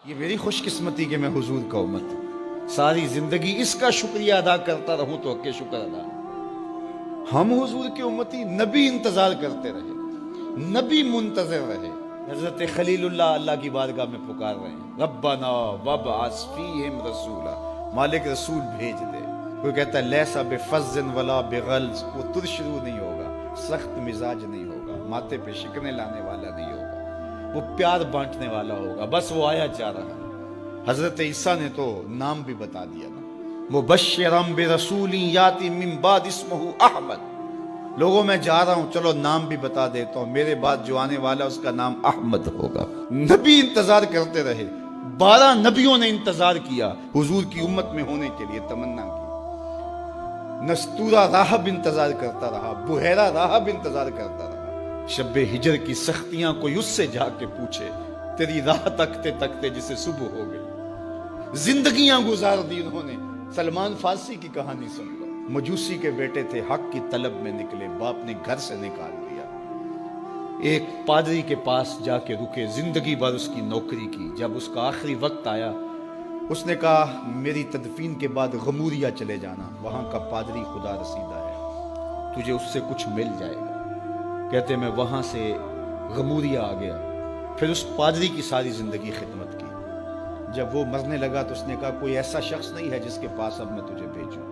یہ میری خوش قسمتی کہ میں حضور کا امت ہوں، ساری زندگی اس کا شکریہ ادا کرتا رہوں تو کہ شکر ادا نہیں۔ ہم حضور کی امتی، نبی انتظار کرتے رہے، نبی منتظر رہے۔ حضرت خلیل اللہ کی بارگاہ میں پکار رہے ہیں، ربنا وابعث فیہم رسولا، مالک رسول بھیج دے۔ کوئی کہتا ہے لیسا بفظ ولا بغلظ، وہ ترشرو نہیں ہوگا، سخت مزاج نہیں ہوگا، ماتھے پہ شکنے لانے والا نہیں ہوگا، وہ پیار بانٹنے والا ہوگا، بس وہ آیا جا رہا ہے۔ حضرت عیسیٰ نے تو نام بھی بتا دیا نا، مبشرم برسول یاتی من بعد اسمہ احمد، لوگوں میں جا رہا ہوں، چلو نام بھی بتا دیتا ہوں، میرے بعد جو آنے والا اس کا نام احمد ہوگا۔ نبی انتظار کرتے رہے، 12 نبیوں نے انتظار کیا حضور کی امت میں ہونے کے لیے، تمنا کی۔ نستورہ راہب انتظار کرتا رہا، بحیرہ راہب انتظار کرتا رہا۔ شب ہجر کی سختیاں کوئی اس سے جا کے پوچھے، تیری راہ تکتے تکتے جسے صبح ہو گئی۔ زندگیاں گزار دی انہوں نے۔ سلمان فارسی کی کہانی سن لو، مجوسی کے بیٹے تھے، حق کی طلب میں نکلے، باپ نے گھر سے نکال دیا، ایک پادری کے پاس جا کے رکے، زندگی بھر اس کی نوکری کی۔ جب اس کا آخری وقت آیا، اس نے کہا میری تدفین کے بعد غموریہ چلے جانا، وہاں کا پادری خدا رسیدہ ہے، تجھے اس سے کچھ مل جائے گا۔ کہتے میں وہاں سے غموریہ آ گیا، پھر اس پادری کی ساری زندگی خدمت کی۔ جب وہ مرنے لگا تو اس نے کہا کوئی ایسا شخص نہیں ہے جس کے پاس اب میں تجھے بھیجوں،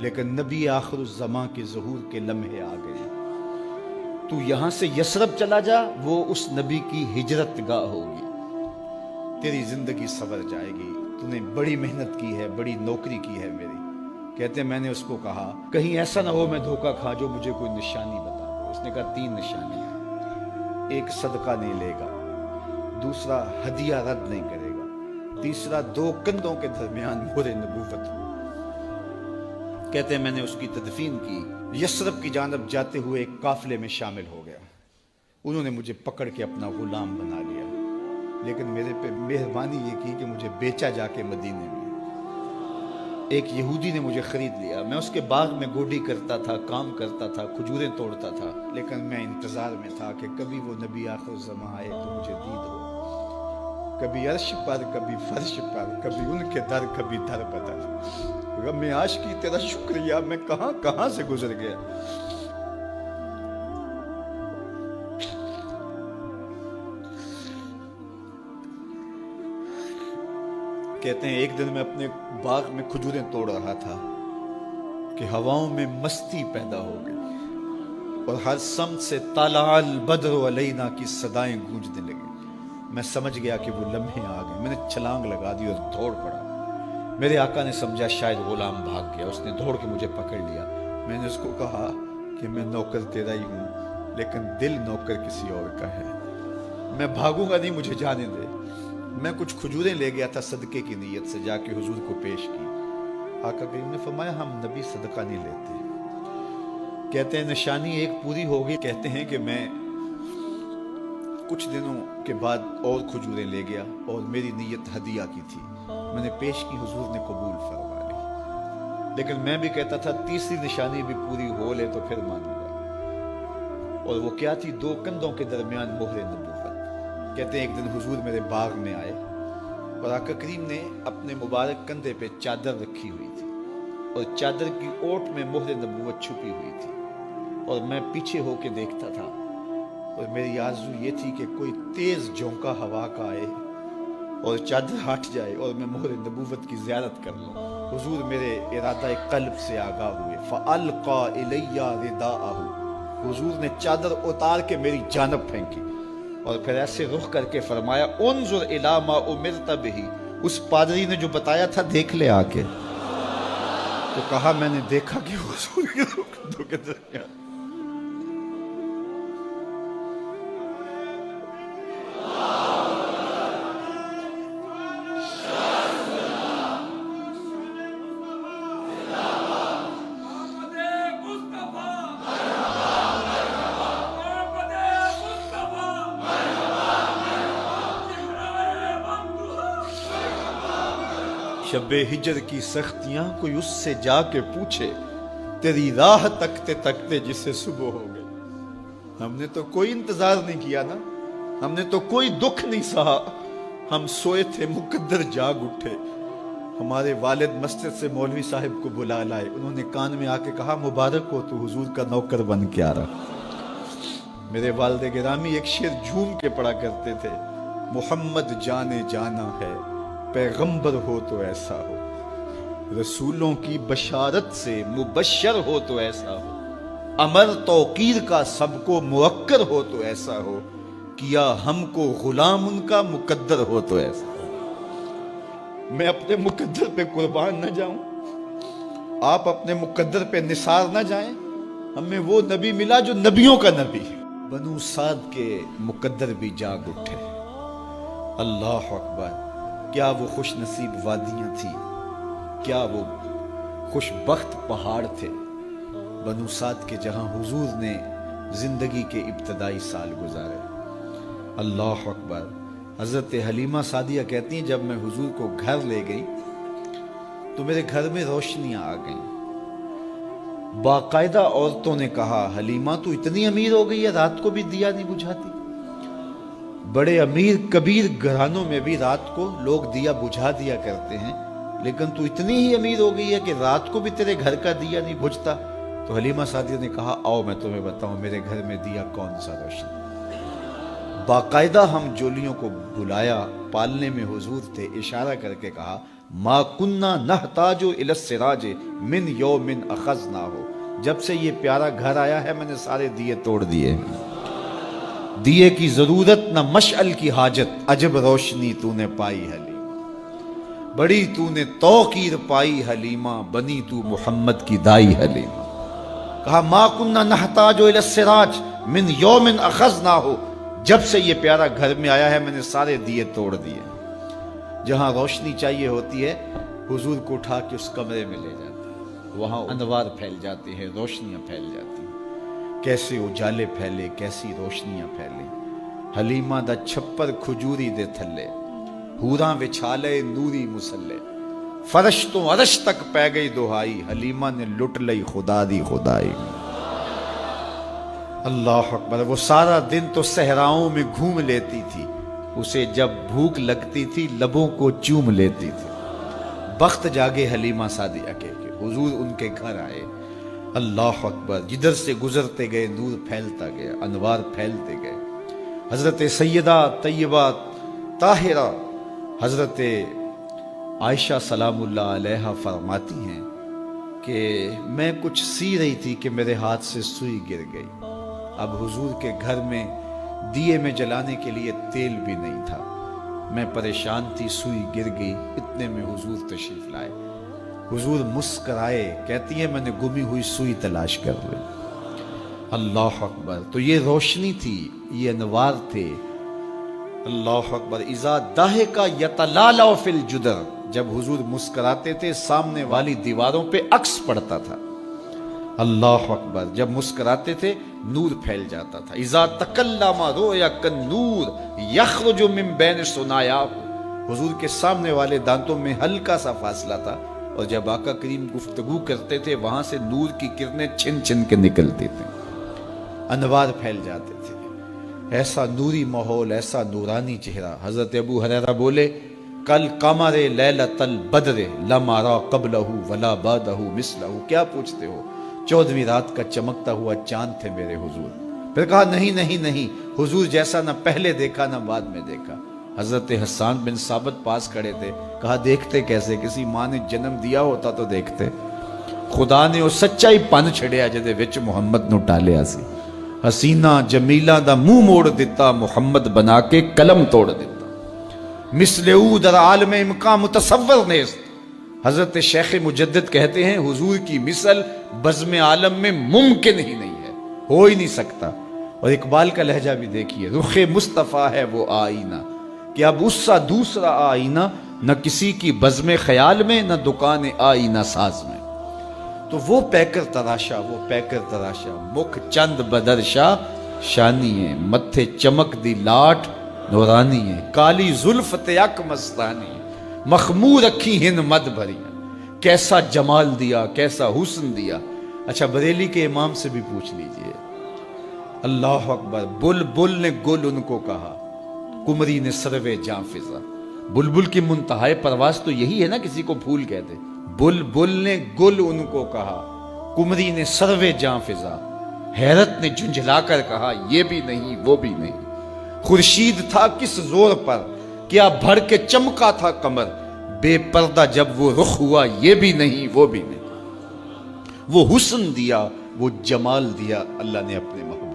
لیکن نبی آخر الزماں کے ظہور کے لمحے آ گئے، تو یہاں سے یثرب چلا جا، وہ اس نبی کی ہجرت گاہ ہوگی، تیری زندگی سنور جائے گی، تو نے بڑی محنت کی ہے، بڑی نوکری کی ہے میری۔ کہتے میں نے اس کو کہا کہیں ایسا نہ ہو میں دھوکہ کھا جو مجھے کوئی نشانی بتا۔ اس نے کہا 3 نشانیاں، ایک صدقہ نہیں لے گا، دوسرا ہدیہ رد نہیں کرے گا، تیسرا 2 کندھوں کے درمیان مہر نبوت ہو۔ کہتے ہیں میں نے اس کی تدفین کی، یثرب کی جانب جاتے ہوئے ایک قافلے میں شامل ہو گیا، انہوں نے مجھے پکڑ کے اپنا غلام بنا لیا، لیکن میرے پہ مہربانی یہ کی کہ مجھے بیچا جا کے مدینے میں۔ ایک یہودی نے مجھے خرید لیا، میں اس کے باغ میں گوڈی کرتا تھا، کام کرتا تھا، کھجوریں توڑتا تھا، لیکن میں انتظار میں تھا کہ کبھی وہ نبی آخر الزماں آئے تو مجھے دید ہو، کبھی عرش پر، کبھی فرش پر، کبھی ان کے در، کبھی در بدر۔ غم عاشقی تیرا شکریہ، میں کہاں کہاں سے گزر گیا۔ کہتے ہیں ایک دن میں اپنے باغ میں کھجوریں توڑ رہا تھا کہ ہواؤں میں مستی پیدا ہو گئی اور ہر سمت سے طلع البدر علینا کی صدائیں گونجنے لگیں۔ میں سمجھ گیا کہ وہ لمحے آ گئے، میں نے چھلانگ لگا دی اور دوڑ پڑا۔ میرے آقا نے سمجھا شاید غلام بھاگ گیا، اس نے دوڑ کے مجھے پکڑ لیا۔ میں نے اس کو کہا کہ میں نوکر تیرا ہی ہوں، لیکن دل نوکر کسی اور کا ہے، میں بھاگوں گا نہیں، مجھے جانے دے۔ میں کچھ کھجوریں لے گیا تھا صدقے کی نیت سے، جا کے حضور کو پیش کی۔ آقا کریم نے فرمایا ہم نبی صدقہ نہیں لیتے۔ کہتے ہیں نشانی ایک پوری ہو گئی، کہتے ہیں کہ میں کچھ دنوں کے بعد اور کھجوریں لے گیا اور میری نیت ہدیہ کی تھی، میں نے پیش کی، حضور نے قبول فرما لی۔ لیکن میں بھی کہتا تھا تیسری نشانی بھی پوری ہو لے تو پھر مانوں گا، اور وہ کیا تھی؟ 2 کندھوں کے درمیان مہر نبوت۔ کہتے ہیں ایک دن حضور میرے باغ میں آئے اور آقا کریم نے اپنے مبارک کندھے پہ چادر رکھی ہوئی تھی اور چادر کی اوٹ میں مہر نبوت چھپی ہوئی تھی، اور میں پیچھے ہو کے دیکھتا تھا، اور میری آرزو یہ تھی کہ کوئی تیز جھونکا ہوا کا آئے اور چادر ہٹ جائے اور میں مہر نبوت کی زیارت کر لوں۔ حضور میرے ارادہ قلب سے آگاہ ہوئے، فَأَلْقَى إِلَيَّ رِدَاءَهُ، حضور نے چادر اتار کے میری جانب پھینکی اور پھر ایسے رخ کر کے فرمایا انظر الی ما امرت بہ، اس پادری نے جو بتایا تھا دیکھ لے آ کے۔ تو کہا میں نے دیکھا کہ حضور کے کندھوں کے درمیان شب ہجر کی سختیاں کوئی اس سے جا کے پوچھے، تیری راہ تکتے تکتے جسے صبح ہو گئی۔ ہم نے تو کوئی انتظار نہیں کیا نا، ہم نے تو کوئی دکھ نہیں سہا، ہم سوئے تھے مقدر جاگ اٹھے. ہمارے والد مسجد سے مولوی صاحب کو بلا لائے. انہوں نے کان میں آ کے کہا مبارک ہو تو حضور کا نوکر بن کے آ رہا. میرے والد گرامی ایک شعر جھوم کے پڑھا کرتے تھے, محمد جانے جانا ہے پیغمبر ہو تو ایسا ہو, رسولوں کی بشارت سے مبشر ہو تو ایسا ہو, امر توقیر کا سب کو موکر ہو تو ایسا ہو, کیا ہم کو غلام ان کا مقدر ہو تو ایسا ہو. میں اپنے مقدر پہ قربان نہ جاؤں, آپ اپنے مقدر پہ نثار نہ جائیں. ہمیں وہ نبی ملا جو نبیوں کا نبی. بنو سعد کے مقدر بھی جاگ اٹھے. اللہ اکبر, کیا وہ خوش نصیب وادیاں تھی, کیا وہ خوش بخت پہاڑ تھے بنو سعد کے, جہاں حضور نے زندگی کے ابتدائی سال گزارے. اللہ اکبر. حضرت حلیمہ سعدیہ کہتی ہیں جب میں حضور کو گھر لے گئی تو میرے گھر میں روشنیاں آ گئیں. باقاعدہ عورتوں نے کہا حلیمہ تو اتنی امیر ہو گئی ہے رات کو بھی دیا نہیں بجھاتی. بڑے امیر کبیر گھرانوں میں بھی رات کو لوگ دیا بجھا دیا کرتے ہیں, لیکن تو اتنی ہی امیر ہو گئی ہے کہ رات کو بھی تیرے گھر کا دیا نہیں بجھتا. تو حلیمہ سعدیہ نے کہا آؤ میں تمہیں بتاؤں میرے گھر میں دیا کون سا روشن. باقاعدہ ہم جولیوں کو بلایا, پالنے میں حضور تھے, اشارہ کر کے کہا ما کننا نحتاج الی السراج من یوم اخذناہ, جب سے یہ پیارا گھر آیا ہے میں نے سارے دیے توڑ دیے. دیے کی ضرورت نہ مشعل کی حاجت, عجب روشنی تو نے پائی حلیمہ, بڑی تو نے توقیر پائی حلیمہ, بنی تو محمد کی دائی حلیمہ. کہا ما کننا نحتاج الی السراج من یوم اخذناہ, جب سے یہ پیارا گھر میں آیا ہے میں نے سارے دیے توڑ دیے. جہاں روشنی چاہیے ہوتی ہے حضور کو اٹھا کے اس کمرے میں لے جاتے ہیں, وہاں انوار پھیل جاتے ہیں, روشنیاں پھیل جاتی ہیں. کیسے اجالے پھیلے, کیسی روشنیاں پھیلے. حلیمہ دا چھپر کھجوری دے تھلے, حوراں وچھالے نوری مسلے, فرش تو عرش تک پہ گئی دہائی, حلیمہ نے لٹ لئی خدا دی خدائی. اللہ اکبر. وہ سارا دن تو صحراؤں میں گھوم لیتی تھی, اسے جب بھوک لگتی تھی لبوں کو چوم لیتی تھی. بخت جاگے حلیمہ سعدیہ کے حضور ان کے گھر آئے. اللہ اکبر. جدھر سے گزرتے گئے نور پھیلتا گیا, انوار پھیلتے گئے. حضرت سیدہ طیبہ طاہرہ حضرت عائشہ سلام اللہ علیہا فرماتی ہیں کہ میں کچھ سی رہی تھی کہ میرے ہاتھ سے سوئی گر گئی. اب حضور کے گھر میں دیے میں جلانے کے لیے تیل بھی نہیں تھا. میں پریشان تھی, سوئی گر گئی. اتنے میں حضور تشریف لائے. حضور مسکرائے, کہتی ہے میں نے گمی ہوئی سوئی تلاش کر لی. اللہ اکبر. تو یہ روشنی تھی, یہ انوار تھے. اللہ اکبر. اذا ضحک یتلالع فی الجدر, جب حضور مسکراتے تھے سامنے والی دیواروں پہ عکس پڑتا تھا. اللہ اکبر. جب مسکراتے تھے نور پھیل جاتا تھا. اذا تکلم رؤیا کالنور یخرج من بین ثنایاہ, حضور کے سامنے والے دانتوں میں ہلکا سا فاصلہ تھا, اور جب آقا کریم گفتگو کرتے تھے وہاں سے نور کی کرنیں چھن چھن کے نکلتی تھیں, انوار پھیل جاتے تھے. ایسا نوری ماحول, ایسا نورانی چہرہ. حضرت ابو ہریرہ بولے کل قمر لیلۃ البدر لم ارى قبلہ ولا بعدہ مثلہ. کیا پوچھتے ہو, 14ویں رات کا چمکتا ہوا چاند تھے میرے حضور. پھر کہا نہیں نہیں نہیں, حضور جیسا نہ پہلے دیکھا نہ بعد میں دیکھا. حضرت حسان بن ثابت پاس کھڑے تھے. کہا دیکھتے کیسے, کسی ماں نے جنم دیا ہوتا تو دیکھتے. خدا نے وہ سچائی پن چھڑیا جدے وچ محمد نو ٹالیا سی. حسینہ جمیلہ دا منہ موڑ دیتا, محمد بنا کے قلم توڑ دیتا. مثل او در عالم امکان متصور نیست. حضرت شیخ مجدد کہتے ہیں حضور کی مثل بزم عالم میں ممکن ہی نہیں ہے, ہو ہی نہیں سکتا. اور اقبال کا لہجہ بھی دیکھیے, رخ مصطفیٰ ہے وہ آئینہ کہ اب اس سا دوسرا آئینہ, نہ کسی کی بزم خیال میں نہ دکان آئینہ ساز میں. تو وہ پیکر تراشا, وہ پیکر تراشا, مکھ چند بدرشا شانی ہے, متھے چمک دی لاٹ نورانی ہے, کالی زلف تیک مستانی ہے, مخمور اکھی ہند مد بھری. کیسا جمال دیا, کیسا حسن دیا. اچھا بریلی کے امام سے بھی پوچھ لیجئے. اللہ اکبر. بل بل نے گل ان کو کہا, کمری نے سروے جاں فضا. بلبل کی منتہائے پرواز تو یہی ہے نا، کسی کو پھول کہتے. بلبل نے گل ان کو کہا، کمری نے سروے جاں فضا، حیرت نے جھنجھلا کر کہا یہ بھی نہیں وہ بھی نہیں. خورشید تھا کس زور پر، کیا بھر کے چمکا تھا قمر، بے پردہ جب وہ رخ ہوا یہ بھی نہیں وہ بھی نہیں. وہ حسن دیا وہ جمال دیا اللہ نے اپنے محبوب